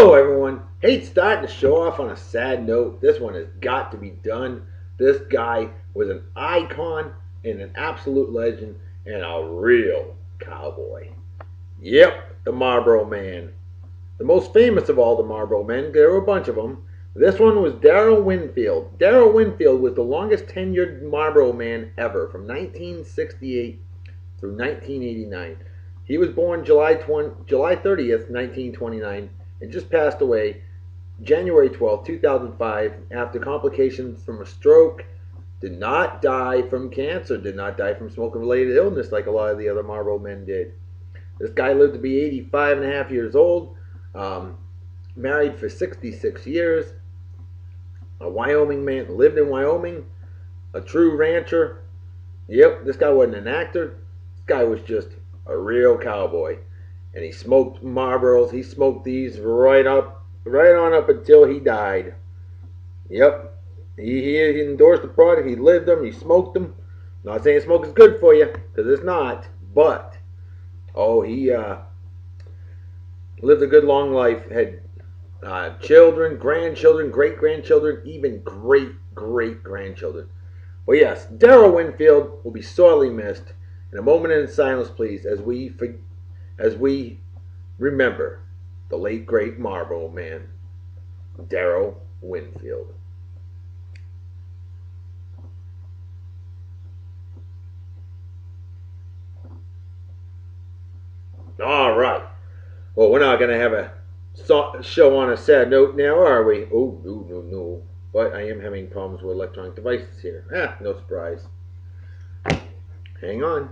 Hello, everyone. Hate starting the show off on a sad note. This one has got to be done. This guy was an icon and an absolute legend and a real cowboy. Yep, the Marlboro Man. The most famous of all the Marlboro Men. There were a bunch of them. This one was Darrell Winfield. Darrell Winfield was the longest tenured Marlboro Man ever, from 1968 through 1989. He was born July 30th, 1929, and just passed away January 12th, 2005, after complications from a stroke. Did not die from cancer, did not die from smoke-related illness like a lot of the other Marlboro Men did. This guy lived to be 85 and a half years old, married for 66 years, a Wyoming man, lived in Wyoming, a true rancher. Yep, this guy wasn't an actor. This guy was just a real cowboy. And he smoked Marlboros. He smoked these right on up until he died. Yep. He endorsed the product. He lived them. He smoked them. Not saying smoke is good for you, because it's not. But, he lived a good long life. Had children, grandchildren, great-grandchildren, even great-great-grandchildren. Well, yes, Darrell Winfield will be sorely missed. In a moment in silence, please, as we remember the late great Marlboro Man, Darrell Winfield. All right. Well, we're not going to have a show on a sad note now, are we? Oh, no. But I am having problems with electronic devices here. No surprise. Hang on.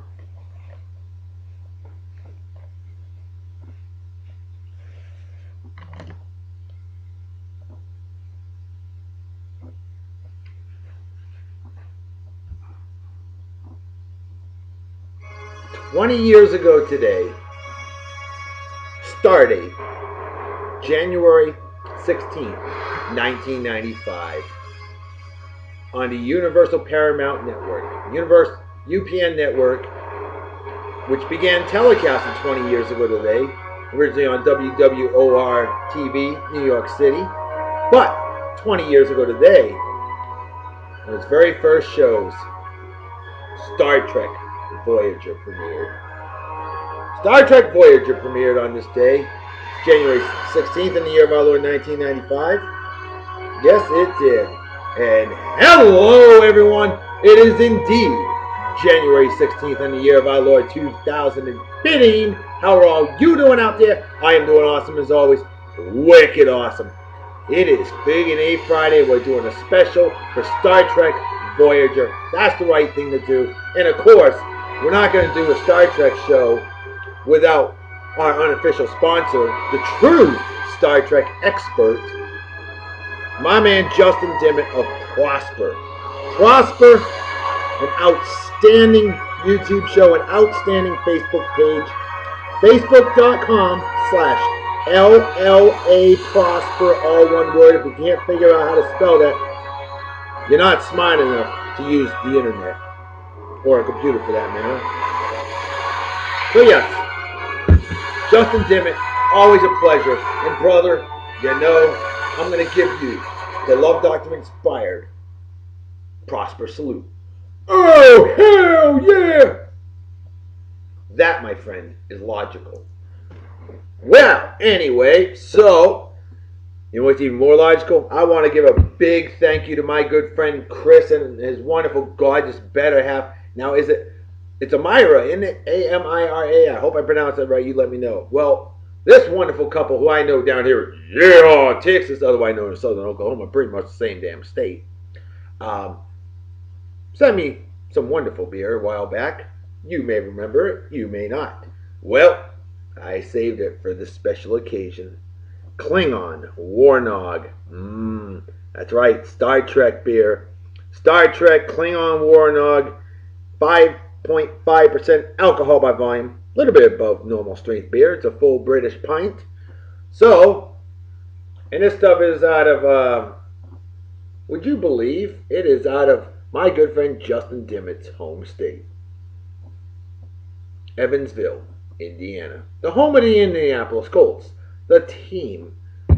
"20 years ago today, stardate, January 16th, 1995, on the Universal Paramount Network, UPN Network, which began telecasting 20 years ago today, originally on WWOR-TV, New York City, but 20 years ago today, on its very first shows, Star Trek Voyager premiered. Star Trek Voyager premiered on this day, January 16th in the year of our Lord 1995. Yes, it did. And hello, everyone. It is indeed January 16th in the year of our Lord 2015. How are all you doing out there? I am doing awesome as always. Wicked awesome. It is Big and A Friday. We're doing a special for Star Trek Voyager. That's the right thing to do. And of course, we're not going to do a Star Trek show without our unofficial sponsor, the true Star Trek expert, my man Justin Dimmitt of Prosper. Prosper, an outstanding YouTube show, an outstanding Facebook page, facebook.com/LLA Prosper, all one word. If you can't figure out how to spell that, you're not smart enough to use the internet, or a computer for that matter. So yes, Justin Dimmitt, always a pleasure. And brother, you know, I'm going to give you the Love Doctor inspired Prosper salute. Oh, hell yeah! That, my friend, is logical. Well, anyway, so, you know what's even more logical? I want to give a big thank you to my good friend Chris and his wonderful, gorgeous, better half. Now, it's Amira, isn't it? Amira. I hope I pronounced that right. You let me know. Well, this wonderful couple who I know down here, Texas, otherwise known as Southern Oklahoma, pretty much the same damn state, sent me some wonderful beer a while back. You may remember it. You may not. Well, I saved it for this special occasion. Klingon Warnog. That's right. Star Trek beer. Star Trek Klingon Warnog. 5.5% alcohol by volume. A little bit above normal strength beer. It's a full British pint. So, and this stuff is out of, would you believe, it is out of my good friend Justin Dimmitt's home state. Evansville, Indiana. The home of the Indianapolis Colts. The team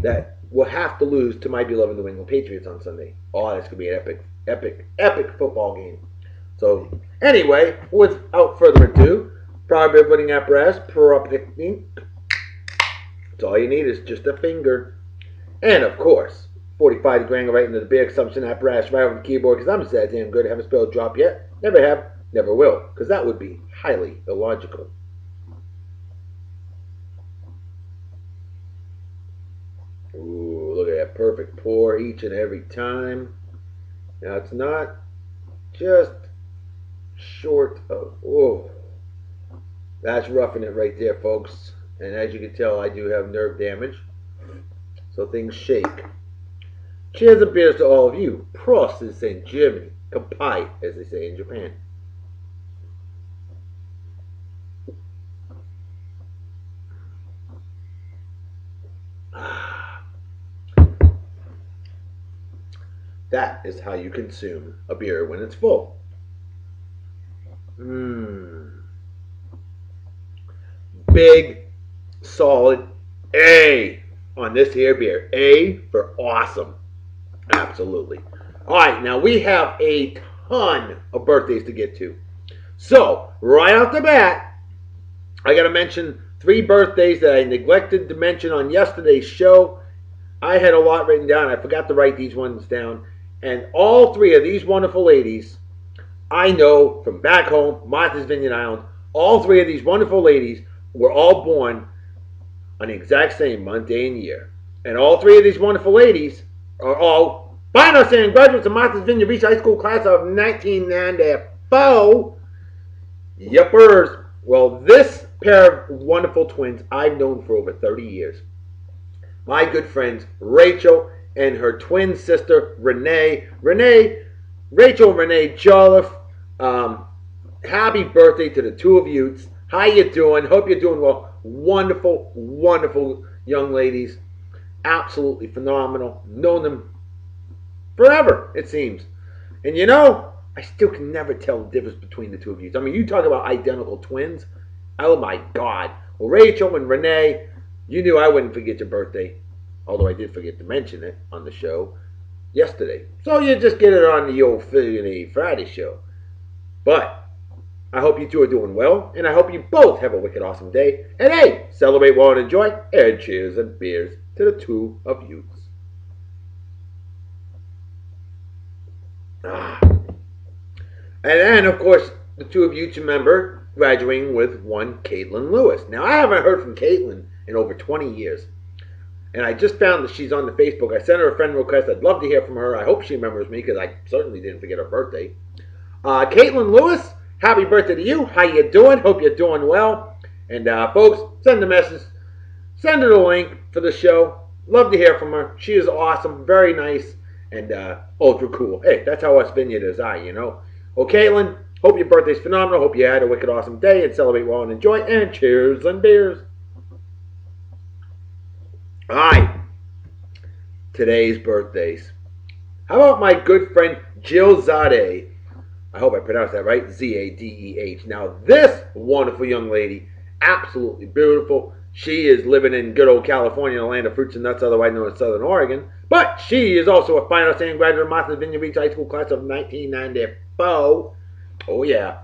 that will have to lose to my beloved New England Patriots on Sunday. Oh, that's going to be an epic football game. So, anyway, without further ado, proud beer budding apparatus, pyroptic. That's all you need is just a finger. And, of course, 45 degree angle right into the beer consumption apparatus right over the keyboard, because I'm just that damn good. I haven't spelled drop yet. Never have, never will, because that would be highly illogical. Ooh, look at that perfect pour each and every time. Now, it's not just short of, oh, that's roughing it right there, folks. And as you can tell, I do have nerve damage, so things shake. Cheers and beers to all of you. Prost, as they say in Germany. Kampai, as they say in Japan. That is how you consume a beer when it's full. Big, solid A on this here beer. A for awesome. Absolutely. All right, now we have a ton of birthdays to get to. So, right off the bat, I got to mention 3 birthdays that I neglected to mention on yesterday's show. I had a lot written down. I forgot to write these ones down. And all 3 of these wonderful ladies, I know from back home, Martha's Vineyard Island, all 3 of these wonderful ladies were all born on the exact same month, day, and year. And all 3 of these wonderful ladies are all fine arts and graduates of Martha's Vineyard Beach High School class of 1994. Yuppers. Well, this pair of wonderful twins I've known for over 30 years. My good friends Rachel and her twin sister Renee. Rachel and Renee Jolliffe. Happy birthday to the 2 of you. How you doing? Hope you're doing well. Wonderful, wonderful young ladies. Absolutely phenomenal. Known them forever, it seems. And you know, I still can never tell the difference between the 2 of you. I mean, you talk about identical twins. Oh my God. Well, Rachel and Renee, you knew I wouldn't forget your birthday. Although I did forget to mention it on the show yesterday. So you just get it on the old Friday show. But I hope you 2 are doing well, and I hope you both have a wicked awesome day. And hey, celebrate well and enjoy, and cheers and beers to the 2 of you. And then, of course, the 2 of you remember graduating with one Caitlin Lewis. Now, I haven't heard from Caitlin in over 20 years. And I just found that she's on the Facebook. I sent her a friend request. I'd love to hear from her. I hope she remembers me, because I certainly didn't forget her birthday. Caitlin Lewis, happy birthday to you. How you doing? Hope you're doing well. And folks, send a message. Send her the link for the show. Love to hear from her. She is awesome, very nice, and ultra cool. Hey, that's how us vineyarders are, you know. Well, Caitlin, hope your birthday's phenomenal. Hope you had a wicked awesome day, and celebrate well and enjoy. And cheers and beers. All right. Today's birthdays. How about my good friend Jill Zadeh? I hope I pronounced that right. Zadeh. Now, this wonderful young lady, absolutely beautiful. She is living in good old California, the land of fruits and nuts, otherwise known as Southern Oregon. But she is also a fine arts and graduate of Martha's Vineyard Beach High School class of 1994. Oh, yeah.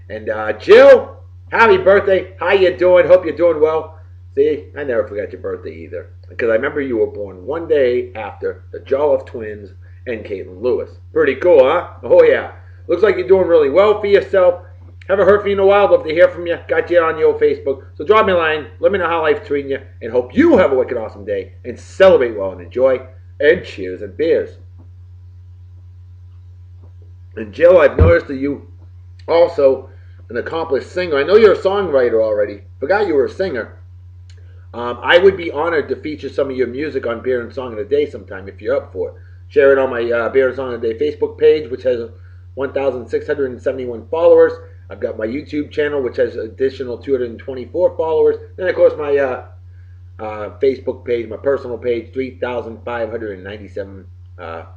And Jill, happy birthday. How you doing? Hope you're doing well. See, I never forgot your birthday either, because I remember you were born one day after the Jolliffe twins and Caitlin Lewis. Pretty cool, huh? Oh, yeah. Looks like you're doing really well for yourself. Haven't heard from you in a while. Love to hear from you. Got you on the old Facebook. So drop me a line. Let me know how life's treating you. And hope you have a wicked awesome day. And celebrate well and enjoy. And cheers and beers. And Jill, I've noticed that you also an accomplished singer. I know you're a songwriter already. Forgot you were a singer. I would be honored to feature some of your music on Beer and Song of the Day sometime if you're up for it. Share it on my Beer and Song of the Day Facebook page, which has 1,671 followers. I've got my YouTube channel, which has additional 224 followers. Then, of course, my Facebook page, my personal page, 3,597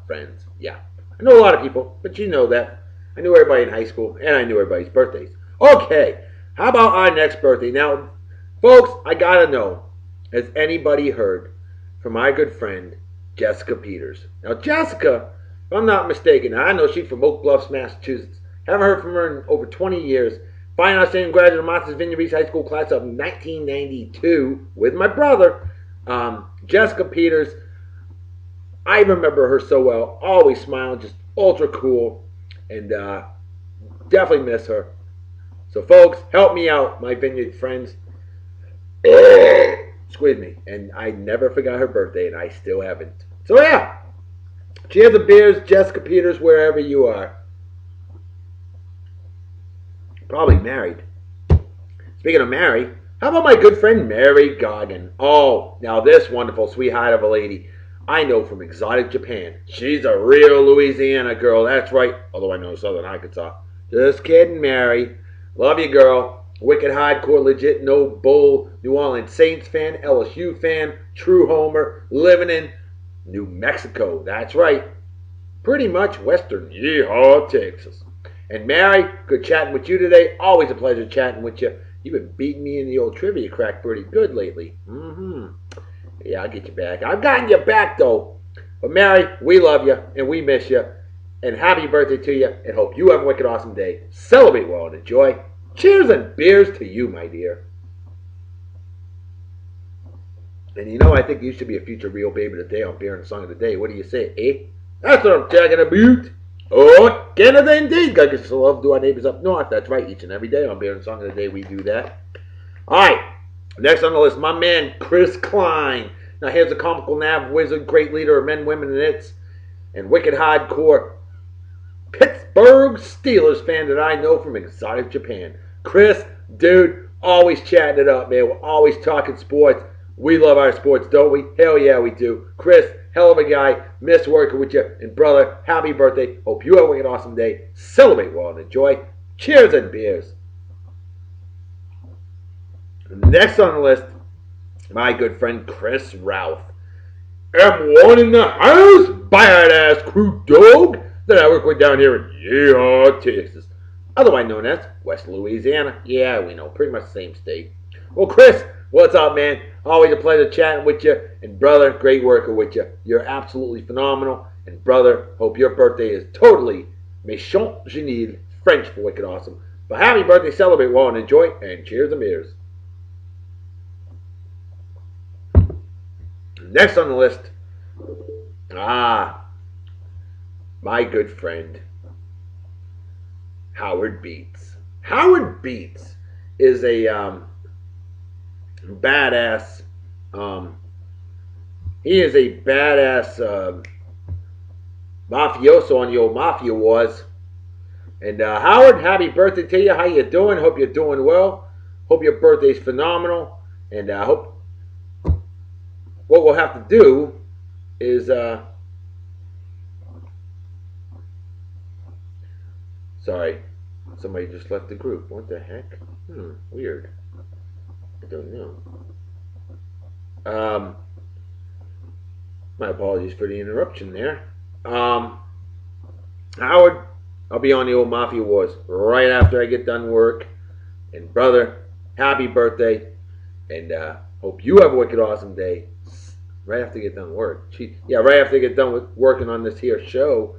friends. Yeah. I know a lot of people, but you know that. I knew everybody in high school, and I knew everybody's birthdays. Okay, how about our next birthday? Now, folks, I gotta know, has anybody heard for my good friend, Jessica Peters. Now, Jessica, if I'm not mistaken, I know she's from Oak Bluffs, Massachusetts. Haven't heard from her in over 20 years. Fine outstanding graduate of Martha's Vineyard East High School class of 1992 with my brother. Jessica Peters, I remember her so well. Always smiling, just ultra cool. And definitely miss her. So, folks, help me out, my Vineyard friends. Excuse me. And I never forgot her birthday, and I still haven't. So, yeah. Cheers to beers, Jessica Peters, wherever you are. Probably married. Speaking of married, how about my good friend Mary Goggin? Oh, now this wonderful sweetheart of a lady I know from exotic Japan. She's a real Louisiana girl, that's right. Although I know Southern Arkansas. Just kidding, Mary. Love you, girl. Wicked hardcore, legit, no bull, New Orleans Saints fan, LSU fan, true homer, living in New Mexico. That's right. Pretty much western Yeehaw, Texas. And Mary, good chatting with you today. Always a pleasure chatting with you. You've been beating me in the old trivia crack pretty good lately. Yeah, I'll get you back. I've gotten you back, though. But Mary, we love you, and we miss you. And happy birthday to you, and hope you have a wicked awesome day. Celebrate well and enjoy. Cheers and beers to you, my dear. And you know, I think you should be a future real baby today on Beer and Song of the Day. What do you say, eh? That's what I'm talking about. Oh, Canada indeed. Gotta get some love to our neighbors up north. That's right, each and every day on Beer and Song of the Day we do that. Alright, next on the list, my man Chris Klein. Now here's a comical nav wizard, great leader of men, women, and its, and wicked hardcore Pittsburgh Steelers fan that I know from exotic Japan. Chris, dude, always chatting it up, man. We're always talking sports. We love our sports, don't we? Hell yeah, we do. Chris, hell of a guy. Miss working with you. And brother, happy birthday. Hope you have an awesome day. Celebrate well and enjoy. Cheers and beers. Next on the list, my good friend Chris Routh. M1 in the house, badass crew dog that I work with down here in Yeehaw, Texas. Otherwise known as West Louisiana. Yeah, we know, pretty much the same state. Well, Chris, what's up, man? Always a pleasure chatting with you. And brother, great working with you. You're absolutely phenomenal. And brother, hope your birthday is totally méchant génial, French for wicked awesome. But happy birthday, celebrate well and enjoy, and cheers and beers. Next on the list, my good friend, Howard Beats. Howard Beats is a badass, he is a badass mafioso on the old Mafia Wars. And Howard, happy birthday to you. How you doing? Hope you're doing well. Hope your birthday's phenomenal. And I hope what we'll have to do is sorry, somebody just left the group. What the heck? Weird. I don't know. My apologies for the interruption there. Howard, I'll be on the old Mafia Wars right after I get done work. And brother, happy birthday. And hope you have a wicked awesome day. Right after I get done work. Right after I get done with working on this here show.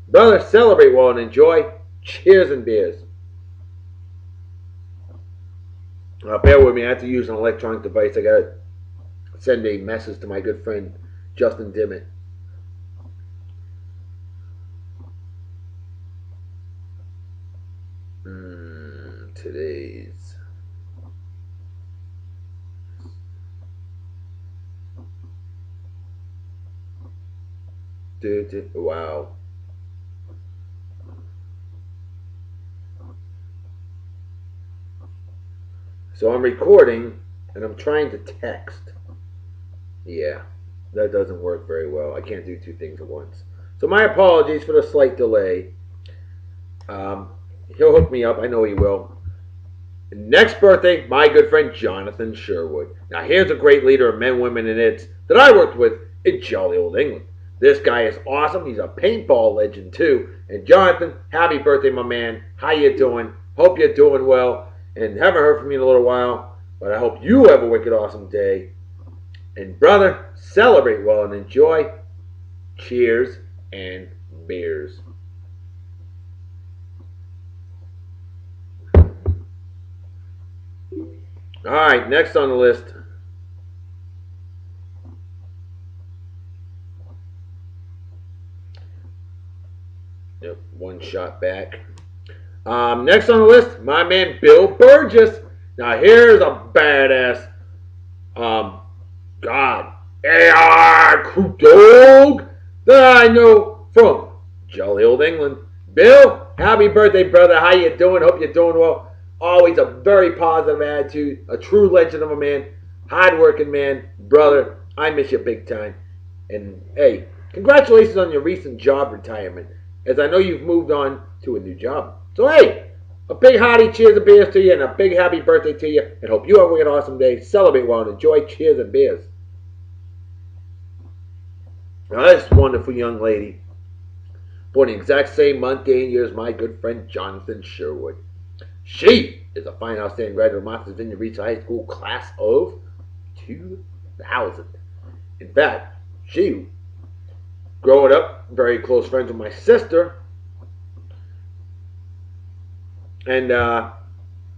Brother, celebrate well and enjoy. Cheers and beers. Bear with me. I have to use an electronic device. I got to send a message to my good friend Justin Dimmitt. Today's wow. So I'm recording and I'm trying to text. Yeah, that doesn't work very well. I can't do two things at once. So my apologies for the slight delay. He'll hook me up. I know he will. Next birthday, my good friend Johnathan Sherwood. Now here's a great leader of men, women, and its that I worked with in jolly old England. This guy is awesome. He's a paintball legend too. And Johnathan, happy birthday, my man. How you doing? Hope you're doing well. And haven't heard from you in a little while, but I hope you have a wicked awesome day. And brother, celebrate well and enjoy. Cheers and beers. All right, next on the list. Yep, one shot back. Next on the list, my man Bill Burgess. Now here's a badass. God, AR crew dog that I know from jolly old England. Bill, happy birthday, brother. How you doing? Hope you're doing well. Always a very positive attitude, a true legend of a man, hard-working man. Brother, I miss you big time. And hey, congratulations on your recent job retirement, as I know you've moved on to a new job. So hey, a big hearty cheers and beers to you, and a big happy birthday to you, and hope you have an awesome day. Celebrate well and enjoy. Cheers and beers. Now this wonderful young lady, born the exact same month, day, and year as my good friend Johnathan Sherwood. She is a fine, outstanding graduate of Martha's Vineyard Regional High School class of 2000. In fact, she, growing up, very close friends with my sister. And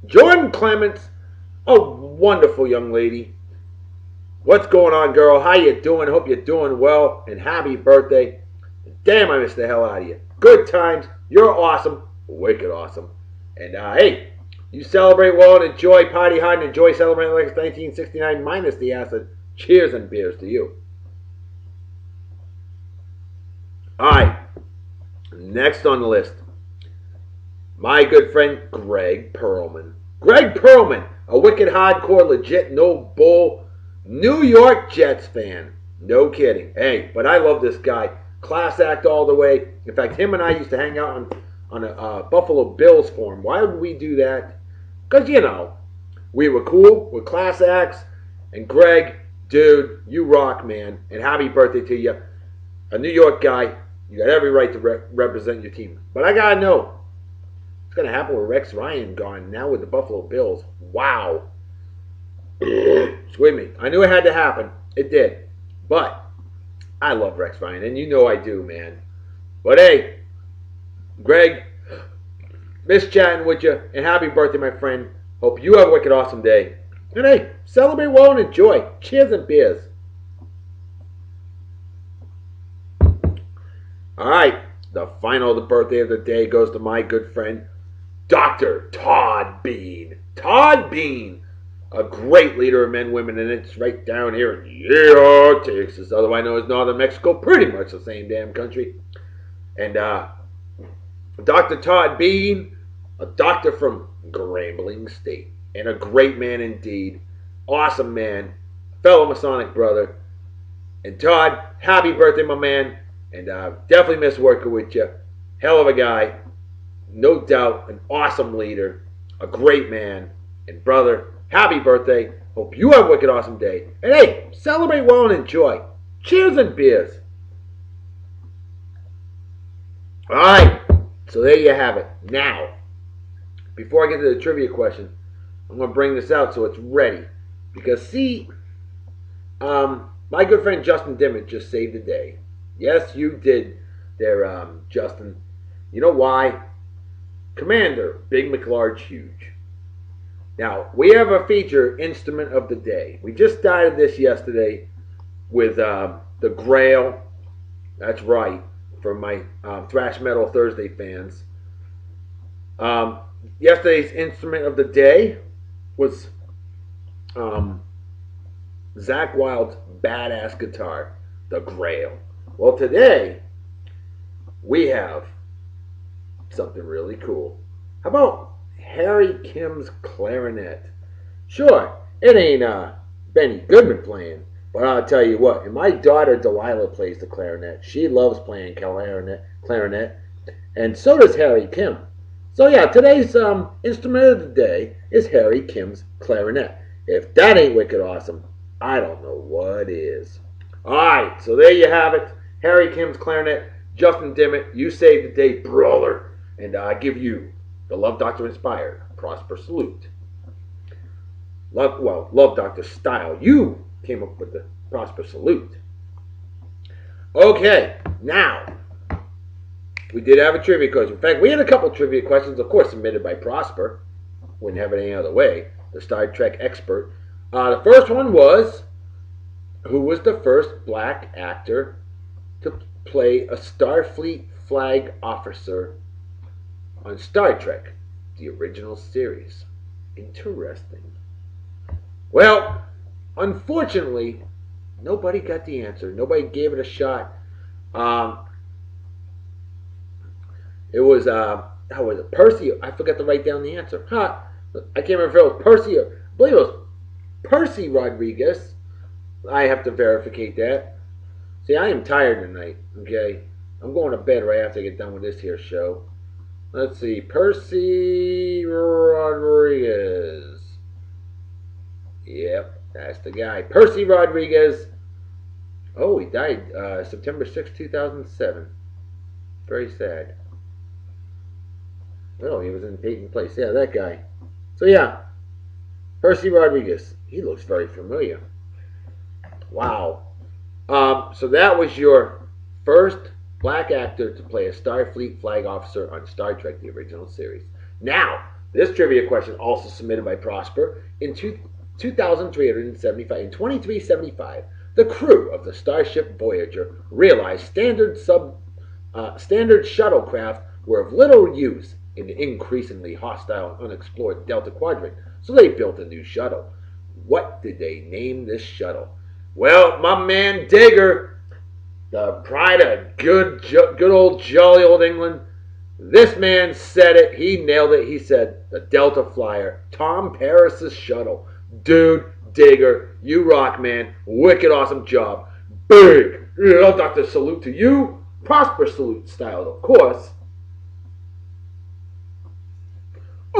Jordan Clements, a wonderful young lady. What's going on, girl? How you doing? Hope you're doing well. And happy birthday. Damn, I missed the hell out of you. Good times. You're awesome. Wicked awesome. And hey, you celebrate well and enjoy, party hard and enjoy celebrating like it's 1969 minus the acid. Cheers and beers to you. Alright, next on the list, my good friend Greg Perlman. Greg Perlman, a wicked hardcore, legit, no bull, New York Jets fan. No kidding. Hey, but I love this guy. Class act all the way. In fact, him and I used to hang out on a Buffalo Bills forum. Why would we do that? Because, you know, we were cool. We're class acts. And Greg, dude, you rock, man. And happy birthday to you. A New York guy. You got every right to represent your team. But I got to know, what's going to happen with Rex Ryan gone now with the Buffalo Bills? Wow. Excuse me. I knew it had to happen. It did. But I love Rex Ryan. And you know I do, man. But hey, Greg, miss chatting with you. And happy birthday, my friend. Hope you have a wicked awesome day. And hey, celebrate well and enjoy. Cheers and beers. Alright, the final of the birthday of the day goes to my good friend, Dr. Todd Bean. Todd Bean, a great leader of men, women, and it's right down here in Texas, otherwise known as Northern Mexico, pretty much the same damn country. And Dr. Todd Bean, a doctor from Grambling State, and a great man indeed, awesome man, fellow Masonic brother. And Todd, happy birthday, my man. And definitely miss working with you. Hell of a guy. No doubt an awesome leader. A great man. And brother, happy birthday. Hope you have a wicked awesome day. And hey, celebrate well and enjoy. Cheers and beers. Alright, so there you have it. Now, before I get to the trivia question, I'm going to bring this out so it's ready. Because see, my good friend Justin Dimmitt just saved the day. Yes, you did there, Justin. You know why? Commander, Big McLarge Huge. Now, we have a feature instrument of the day. We just started this yesterday with the Grail. That's right, for my Thrash Metal Thursday fans. Yesterday's instrument of the day was Zakk Wylde's badass guitar, the Grail. Well, today, we have something really cool. How about Harry Kim's clarinet? Sure, it ain't Benny Goodman playing, but I'll tell you what, and my daughter Delilah plays the clarinet. She loves playing clarinet, and so does Harry Kim. So yeah, today's instrument of the day is Harry Kim's clarinet. If that ain't wicked awesome, I don't know what is. Alright, so there you have it. Harry Kim's clarinet. Justin Dimmitt, you saved the day, brother. And I give you the Love Doctor inspired Prosper salute. Love Doctor style. You came up with the Prosper salute. Okay, now, we did have a trivia question. In fact, we had a couple trivia questions, of course, submitted by Prosper. Wouldn't have it any other way. The Star Trek expert. The first one was, who was the first black actor to play a Starfleet flag officer on Star Trek, the original series? Interesting. Well, unfortunately, nobody got the answer. Nobody gave it a shot. It was, how was it? Percy. I forgot to write down the answer. I can't remember if it was Percy or, I believe it was Percy Rodriguez. I have to verify that. See, I am tired tonight, okay? I'm going to bed right after I get done with this here show. Let's see. Percy Rodriguez. Yep, that's the guy. Percy Rodriguez. Oh, he died September 6, 2007. Very sad. Well, he was in Peyton Place. Yeah, that guy. So, yeah. Percy Rodriguez. He looks very familiar. Wow. So that was your first black actor to play a Starfleet flag officer on Star Trek, the original series. Now, this trivia question also submitted by Prosper in 2375. In 2375, the crew of the starship Voyager realized standard shuttlecraft were of little use in the increasingly hostile and unexplored Delta Quadrant, so they built a new shuttle. What did they name this shuttle? Well, my man Deger, the pride of good old jolly old England, this man said it. He nailed it. He said the Delta Flyer, Tom Paris's shuttle. Dude, Deger, you rock, man. Wicked awesome job. Big Dr. Salute to you. Prosper salute style, of course.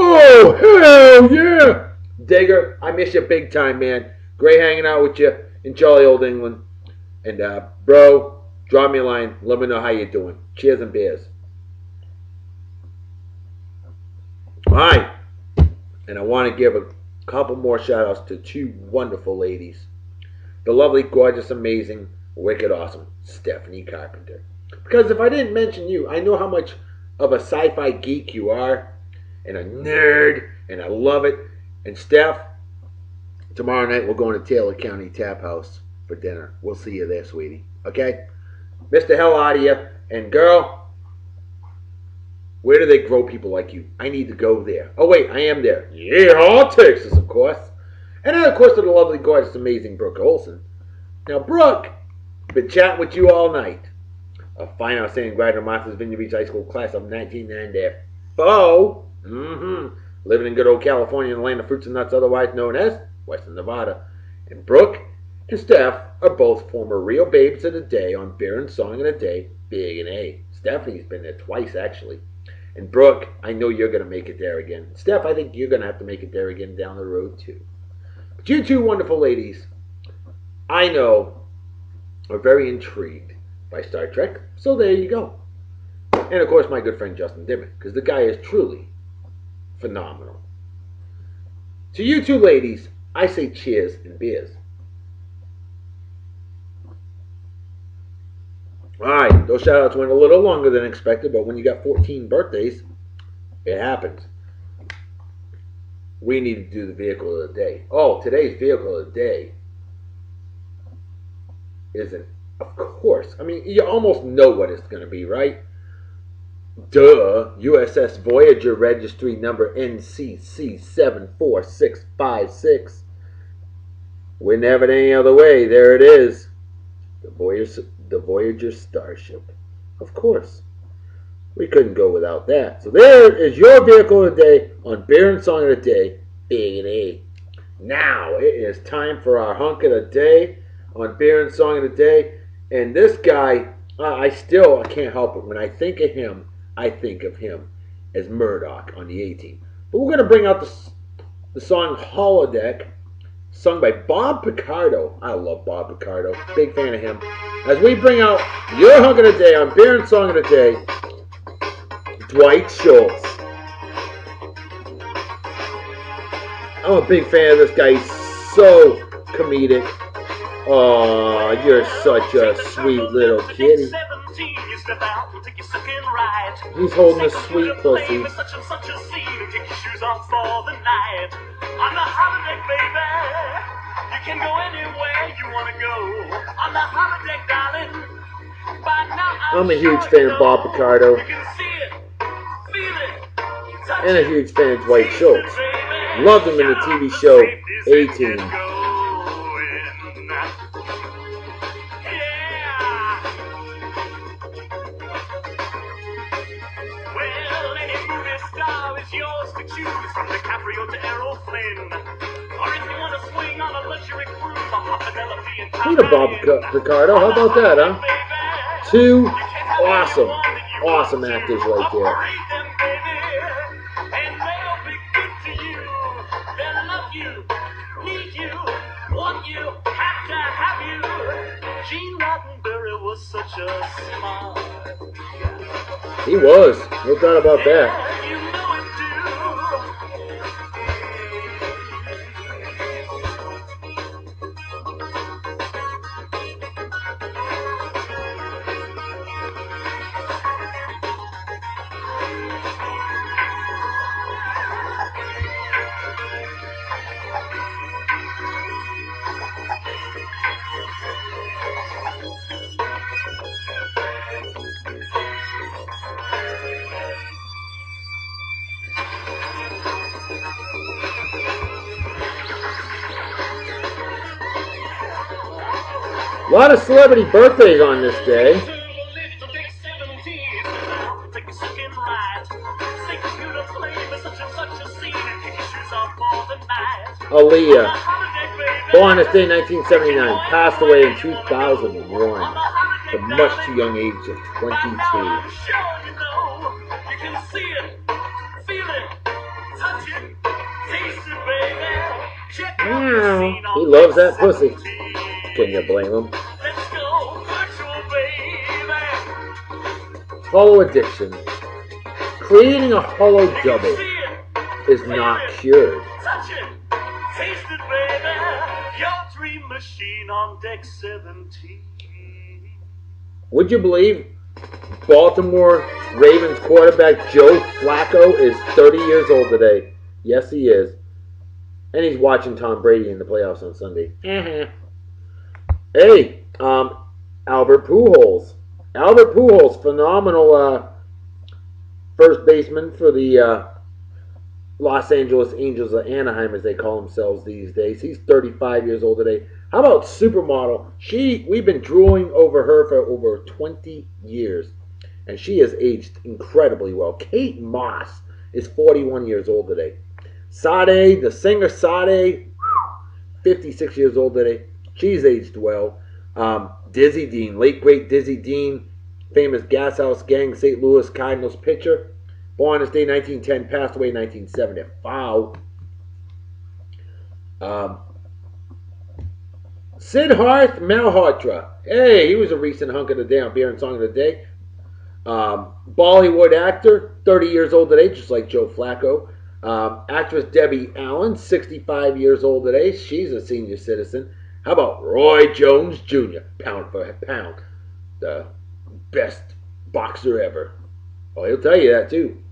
Oh, hell yeah! Deger, I miss you big time, man. Great hanging out with you in jolly old England. And, bro, drop me a line. Let me know how you're doing. Cheers and beers. All right. And I want to give a couple more shout-outs to two wonderful ladies. The lovely, gorgeous, amazing, wicked, awesome Stephanie Carpenter. Because if I didn't mention you, I know how much of a sci-fi geek you are. And a nerd. And I love it. And Steph, tomorrow night we're going to Taylor County Tap House for dinner. We'll see you there, sweetie. Okay? Mr. Hell out of you. And girl, where do they grow people like you? I need to go there. Oh, wait, I am there. Yeah, Texas, of course. And then, of course, to the lovely, gorgeous, amazing Brooke Olson. Now, Brooke, been chatting with you all night. A fine, outstanding graduate of Martha's Vineyard Beach High School class of 1994. Living in good old California in the land of fruits and nuts, otherwise known as Western Nevada. And Brooke and Steph are both former real babes of the day on Beer and Song of the Day, Big and A. Stephanie's been there twice, actually. And Brooke, I know you're going to make it there again. Steph, I think you're going to have to make it there again down the road, too. But you two wonderful ladies, I know, are very intrigued by Star Trek. So there you go. And, of course, my good friend Justin Dimmick, because the guy is truly phenomenal. To you two ladies, I say cheers and beers. Alright, those shout-outs went a little longer than expected, but when you got 14 birthdays, it happens. We need to do the vehicle of the day. Oh, today's vehicle of the day isn't, of course. I mean, you almost know what it's going to be, right? Duh. USS Voyager registry number NCC 74656. Wouldn't have it any other way. There it is. The Voyager starship. Of course. We couldn't go without that. So there is your vehicle of the day on Beer and Song of the Day, Big and A. Now it is time for our hunk of the day on Beer and Song of the Day. And this guy, I can't help it. When I think of him, I think of him as Murdoch on the A-Team. But we're going to bring out the song Holodeck, sung by Bob Picardo. I love Bob Picardo. Big fan of him. As we bring out your hunk of the day on Beer and Song of the Day, Dwight Schultz. I'm a big fan of this guy. He's so comedic. Oh, you're such a sweet little kitty. He's holding a sweet pussy. I'm a huge fan of Bob Picardo. And a huge fan of Dwight Schultz. Loved him in the TV show A-Team. Need a Bob Picardo. How about that, huh? Two awesome actors right there. He was. No doubt about that. A lot of celebrity birthdays on this day. Aaliyah, born this day 1979, passed away in 2001 at a much too young age of 22. He loves that pussy. Can you blame him? Hollow addiction. Creating a hollow double is not cured. Would you believe Baltimore Ravens quarterback Joe Flacco is 30 years old today? Yes, he is. And he's watching Tom Brady in the playoffs on Sunday. Hey, Albert Pujols. Albert Pujols, phenomenal first baseman for the Los Angeles Angels of Anaheim, as they call themselves these days. He's 35 years old today. How about Supermodel? We've been drooling over her for over 20 years, and she has aged incredibly well. Kate Moss is 41 years old today. Sade, the singer Sade, 56 years old today. She's aged well. Dizzy Dean, late great Dizzy Dean, famous Gas House Gang, St. Louis Cardinals pitcher. Born this day 1910, passed away in 1975. Siddharth Malhotra. Hey, he was a recent hunk of the day on Beer and Song of the Day. Bollywood actor, 30 years old today, just like Joe Flacco. Actress Debbie Allen, 65 years old today. She's a senior citizen. How about Roy Jones Jr., pound for pound, the best boxer ever? Well, he'll tell you that too.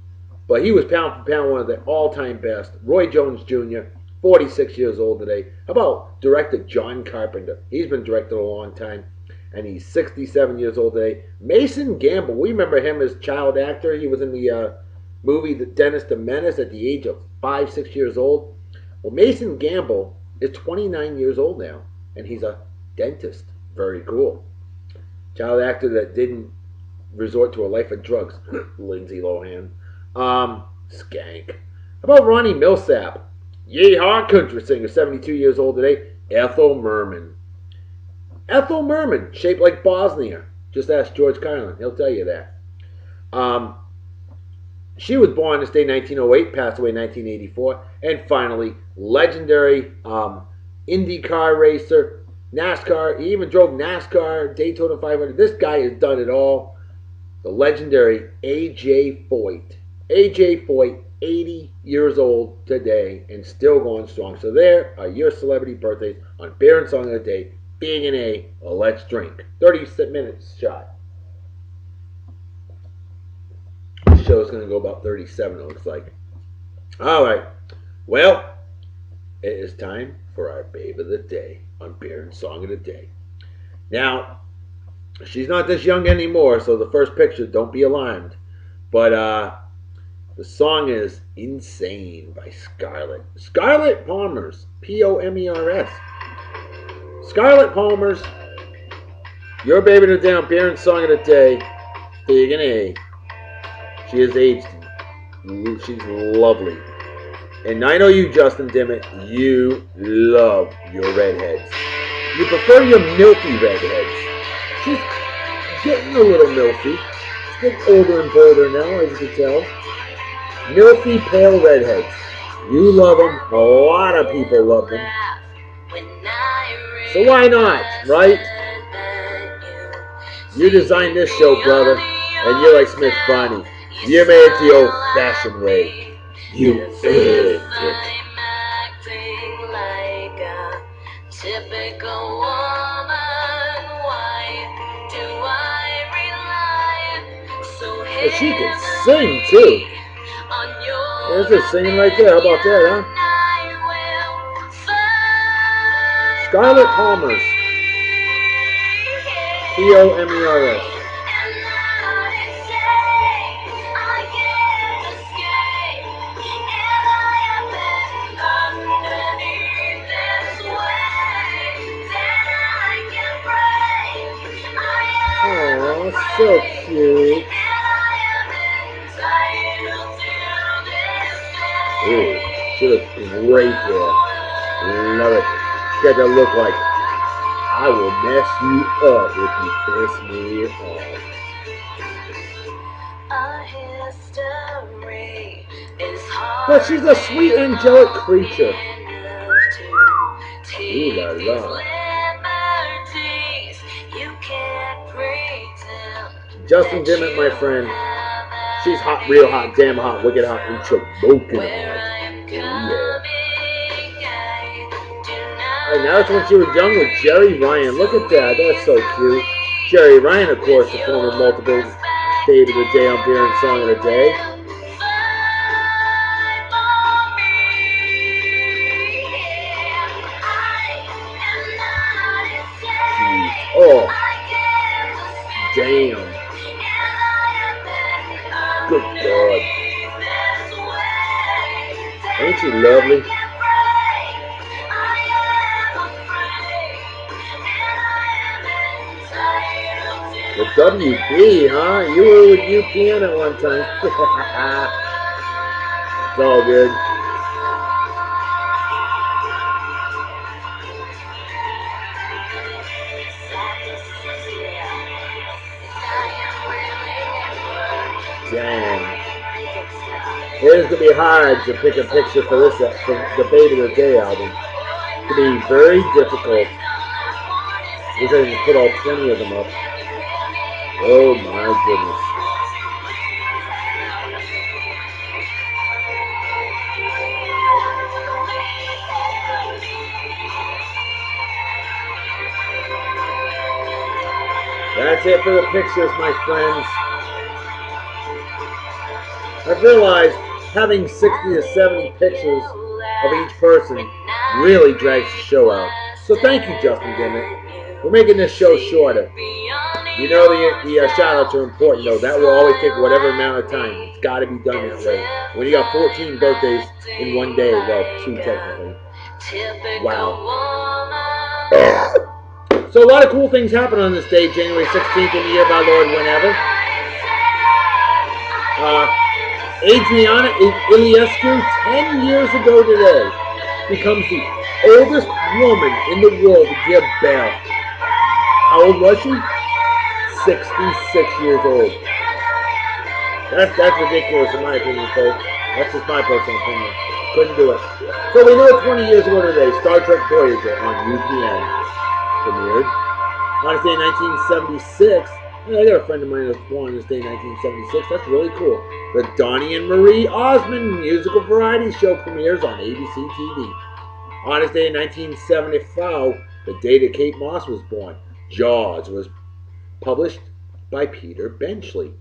But he was pound for pound one of the all-time best. Roy Jones Jr., 46 years old today. How about director John Carpenter? He's been directed a long time, and he's 67 years old today. Mason Gamble, we remember him as child actor. He was in the movie The Dennis the Menace at the age of 5, 6 years old. Well, Mason Gamble is 29 years old now, and he's a dentist. Very cool. Child actor that didn't resort to a life of drugs. Lindsay Lohan. Skank. How about Ronnie Millsap? Yeehaw country singer, 72 years old today. Ethel Merman. Ethel Merman, shaped like Bosnia. Just ask George Carlin. He'll tell you that. She was born this day 1908, passed away 1984. And finally, legendary IndyCar racer, NASCAR. He even drove NASCAR, Daytona 500. This guy has done it all. The legendary A.J. Foyt. A.J. Foyt, 80 years old today and still going strong. So there are your celebrity birthdays on Beer and Song of the Day Being in a let's drink. 30 minutes shot. The show's going to go about 37, it looks like. Alright. Well, it is time for our babe of the day on Beer and Song of the Day. Now, she's not this young anymore, so the first picture, don't be alarmed. But the song is Insane by Scarlett. Scarlett Palmer's. P-O-M-E-R-S. Scarlett Palmer's. Your baby of the day on Beer and Song of the Day. Big and A. She is aged. She's lovely. And I know you, Justin Dimmitt, you love your redheads. You prefer your milky redheads. She's getting a little milky. She's getting older and bolder now, as you can tell. Milky, pale redheads. You love them. A lot of people love them. So why not, right? You designed this show, brother, and you're like Smith Bonnie. You made it the old-fashioned way. You earned it. Typical woman, why do I rely so Well, she can sing too. on your There's her singing right there. How about that, huh? Scarlett Palmer's. P-O-M-E-R-S. Oh, so cute. Ooh, she looks great there. Love it. She got that look like, I will mess you up if you piss me off. But she's a sweet, angelic creature. Ooh la la. Justin Dimmitt, my friend. She's hot, real hot, damn hot, wicked hot, and choking hot. Yeah. And that's when she was young with Jerry Ryan. Look at that. That's so cute. Jerry Ryan, of course, the former multiple babe of the day on Beer and Song of the Day. Oh, damn. Good God. Ain't she lovely? The WB, huh? You were with UPN at one time. It's all good. Dang. It is going to be hard to pick a picture for this, for the Baby of the Day album. It's going to be very difficult. We're going to put all 20 of them up. Oh my goodness. That's it for the pictures, my friends. I've realized having 60 to 70 pictures of each person really drags the show out. So thank you, Justin Dimmitt. We're making this show shorter. You know the shout-outs are important, though. That will always take whatever amount of time. It's got to be done that way. When you got 14 birthdays in one day, well, 2 technically. Wow. So a lot of cool things happen on this day, January 16th in the year of our Lord, whenever. Adriana Iliescu, 10 years ago today, becomes the oldest woman in the world to give birth. How old was she? 66 years old. That's ridiculous in my opinion, folks. That's just my personal opinion. Couldn't do it. So we know 20 years ago today, Star Trek Voyager on UPN premiered. On this day in 1976, I got a friend of mine that was born on this day in 1976. That's really cool. The Donnie and Marie Osmond musical variety show premieres on ABC TV. On this day in 1975, the day that Kate Moss was born. Jaws was published by Peter Benchley.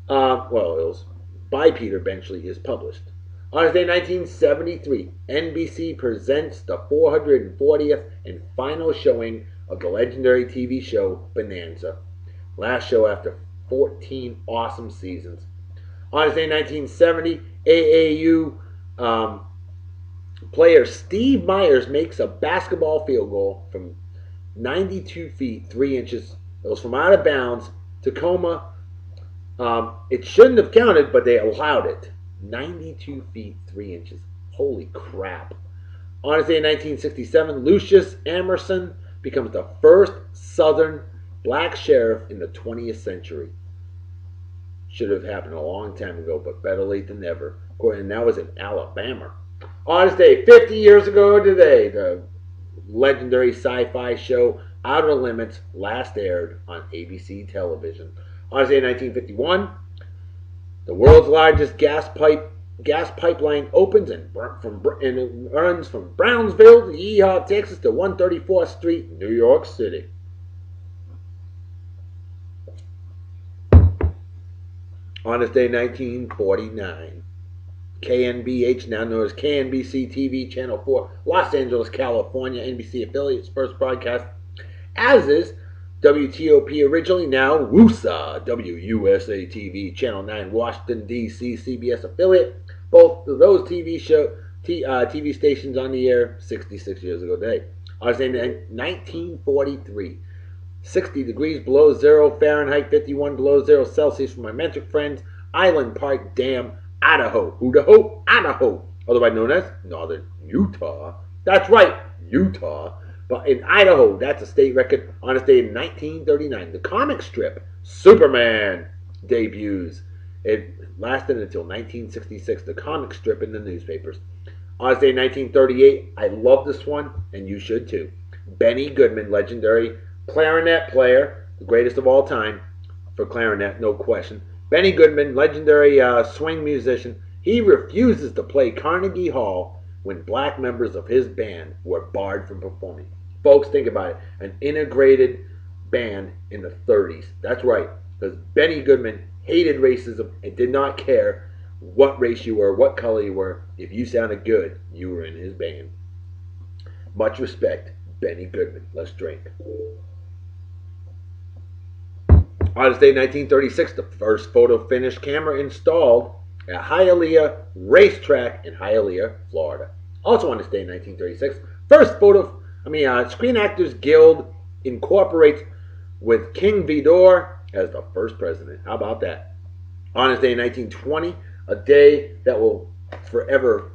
Well, it was by Peter Benchley is published. On this day, 1973, NBC presents the 440th and final showing of the legendary TV show Bonanza. Last show after 14 awesome seasons. On this day, 1970, AAU player Steve Myers makes a basketball field goal from 92 feet 3 inches. It was from out of bounds. Tacoma. It shouldn't have counted, but they allowed it. 92 feet 3 inches. Holy crap. On this day in 1967, Lucius Emerson becomes the first Southern black sheriff in the 20th century. Should have happened a long time ago, but better late than never. And that was in Alabama. On this day, 50 years ago today, the legendary sci-fi show Outer Limits last aired on ABC television. On this day, 1951, the world's largest gas pipeline opens and it runs from Brownsville to Yeehaw, Texas to 134th Street, New York City. On this day, 1949, KNBH, now known as KNBC TV Channel 4, Los Angeles, California, NBC affiliate's first broadcast, as is WTOP originally, now WUSA, WUSA TV Channel 9, Washington, D.C. CBS affiliate. Both of those TV stations on the air 66 years ago today. I was in 1943. 60 degrees below zero Fahrenheit, 51 below zero Celsius for my metric friends. Island Park Dam, Idaho. Idaho, Idaho. Otherwise known as Northern Utah. That's right, Utah. But in Idaho, that's a state record. On this day in 1939, the comic strip Superman debuts. It lasted until 1966, the comic strip in the newspapers. On this day in 1938, I love this one, and you should too. Benny Goodman, legendary clarinet player, the greatest of all time for clarinet, no question. Benny Goodman, legendary swing musician, he refuses to play Carnegie Hall when black members of his band were barred from performing. Folks, think about it. An integrated band in the 30s. That's right, because Benny Goodman hated racism and did not care what race you were, what color you were. If you sounded good, you were in his band. Much respect, Benny Goodman. Let's drink. On this day, 1936, the first photo finish camera installed at Hialeah Racetrack in Hialeah, Florida. Also on this day, 1936, first Screen Actors Guild incorporates with King Vidor as the first president. How about that? On this day, 1920, a day that will forever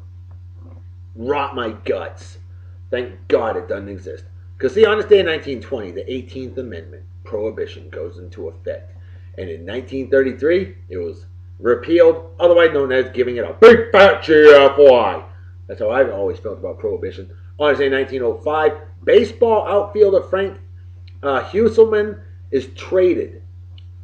rot my guts. Thank God it doesn't exist. Because see, on this day in 1920, the 18th Amendment, Prohibition, goes into effect. And in 1933, it was repealed, otherwise known as giving it a big fat GFY. That's how I've always felt about Prohibition. On this day in 1905, baseball outfielder Frank Husselman is traded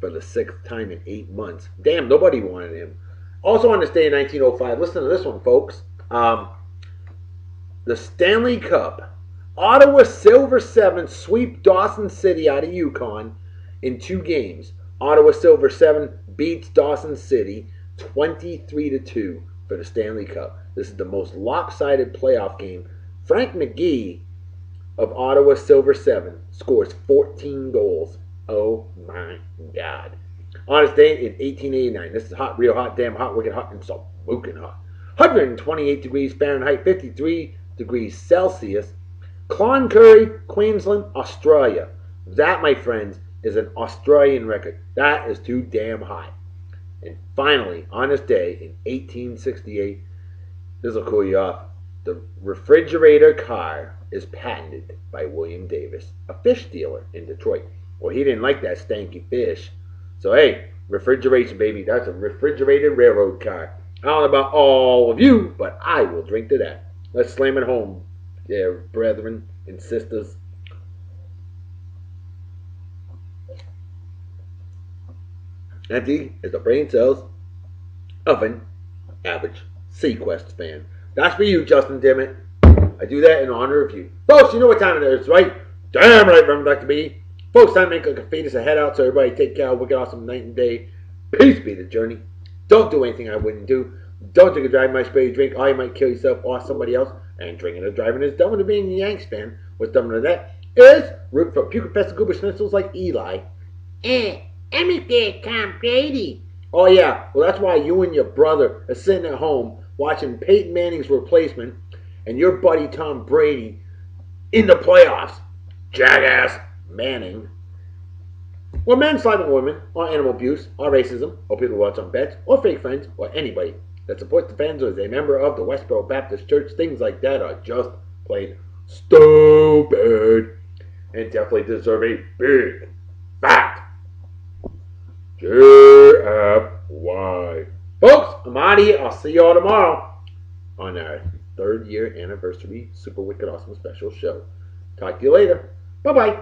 for the 6th time in 8 months. Damn, nobody wanted him. Also on this day in 1905, listen to this one, folks. The Stanley Cup. Ottawa Silver Sevens sweep Dawson City out of Yukon in 2 games. Ottawa Silver 7 beats Dawson City 23-2 for the Stanley Cup. This is the most lopsided playoff game. Frank McGee of Ottawa Silver 7 scores 14 goals. Oh my God. On this day in 1889, this is hot, real hot, damn hot, wicked hot, and so smoking hot. 128 degrees Fahrenheit, 53 degrees Celsius. Cloncurry, Queensland, Australia. That, my friends, is an Australian record. That is too damn hot. And finally, on this day in 1868, this will cool you off. The refrigerator car is patented by William Davis, a fish dealer in Detroit. Well, he didn't like that stanky fish. So, hey, refrigeration, baby. That's a refrigerated railroad car. I don't know about all of you, but I will drink to that. Let's slam it home, yeah, brethren and sisters. Empty is the brain cells of an average Sequest fan. That's for you, Justin Dimmitt. I do that in honor of you. Folks, you know what time it is, right? Damn right, Reverend Dr. B. Folks, time to make like a fetus a head out, so everybody take care. Wicked awesome night and day. Peace be the journey. Don't do anything I wouldn't do. Don't drink or drive my spray drink, or you might kill yourself or somebody else. And drinking or driving is dumber than being a Yanks fan. What's dumber than that is root for puke infested goober schnitzels like Eli. I'm a big Tom Brady. Oh yeah, well that's why you and your brother are sitting at home watching Peyton Manning's replacement and your buddy Tom Brady in the playoffs. Jackass Manning. Or men slapping women, or animal abuse, or racism, or people who watch on bets, or fake friends, or anybody that supports the fans or is a member of the Westboro Baptist Church, things like that are just plain stupid and definitely deserve a big, fat JFY. Folks, I'm out of here. I'll see y'all tomorrow on our 3rd year anniversary Super Wicked Awesome special show. Talk to you later. Bye-bye.